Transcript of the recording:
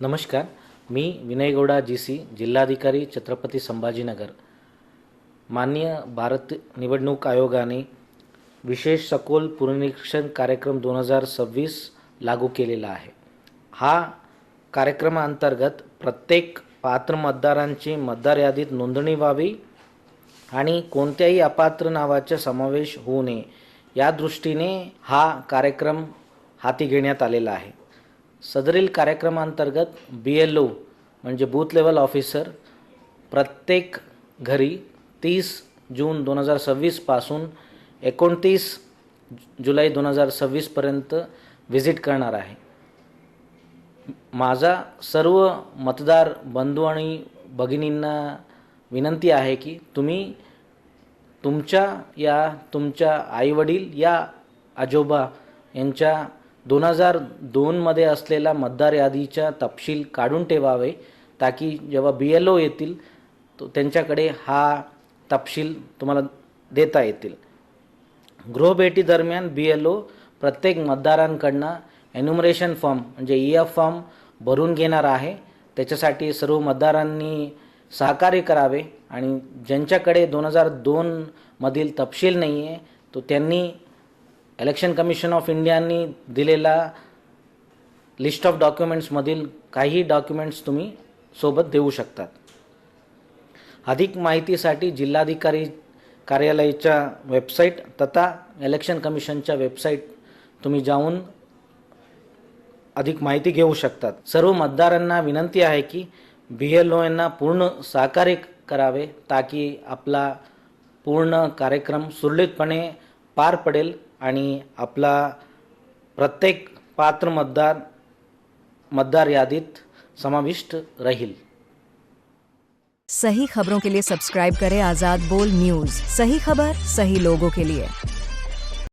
नमस्कार. मी विनय गौडा जी.सी. जिल्हाधिकारी छत्रपती संभाजीनगर. माननीय भारत निवडणूक आयोगाने विशेष सखोल पुनरीक्षण कार्यक्रम 2026 लागू केलेला आहे. हा कार्यक्रमाअंतर्गत प्रत्येक पात्र मतदारांची मतदार यादीत नोंदणी व्हावी आणि कोणत्याही अपात्र नावाचा समावेश होऊ नये या दृष्टीने हा कार्यक्रम हाती घेण्यात आलेला आहे. सदरील कार्यक्रमांतर्गत BLO म्हणजे बूथ लेवल ऑफिसर प्रत्येक घरी 30 जून 2026 पासून 29 जुलै 2026 पर्यंत व्हिजिट करणार आहे. माझा सर्व मतदार बंधू आणि भगिनींना विनंती आहे की तुम्ही तुमच्या आईवडील या आजोबा यांच्या 2002 मध्ये असलेला मतदार यादीचा तपशील काढून ठेवावे, ताकी जेव्हा BLO येतील तो त्यांच्याकडे हा तपशील तुम्हाला देता येतील. गृहभेटी दरम्यान BLO प्रत्येक मतदारांकडनं एन्युमरेशन फॉर्म म्हणजे EF फॉर्म भरून घेणार आहे. त्याच्यासाठी सर्व मतदारांनी सहकार्य करावे आणि ज्यांच्याकडे 2002 मधील तपशील नाही आहे तो त्यांनी इलेक्शन कमिशन ऑफ इंडियानी दिलेला लिस्ट ऑफ डॉक्युमेंट्समधील काही डॉक्युमेंट्स तुम्ही सोबत देऊ शकतात. अधिक माहितीसाठी जिल्हाधिकारी कार्यालयाच्या वेबसाईट तथा इलेक्शन कमिशनच्या वेबसाईट तुम्ही जाऊन अधिक माहिती घेऊ शकतात. सर्व मतदारांना विनंती आहे की BLO यांना पूर्ण सहकार्य करावे, ताकी आपला पूर्ण कार्यक्रम सुरळीतपणे पार पडेल आणि आपला प्रत्येक पात्र मतदार यादीत समाविष्ट राहील. सही खबरों के लिए सब्सक्राइब करें आजाद बोल न्यूज. सही खबर सही लोगों के लिए.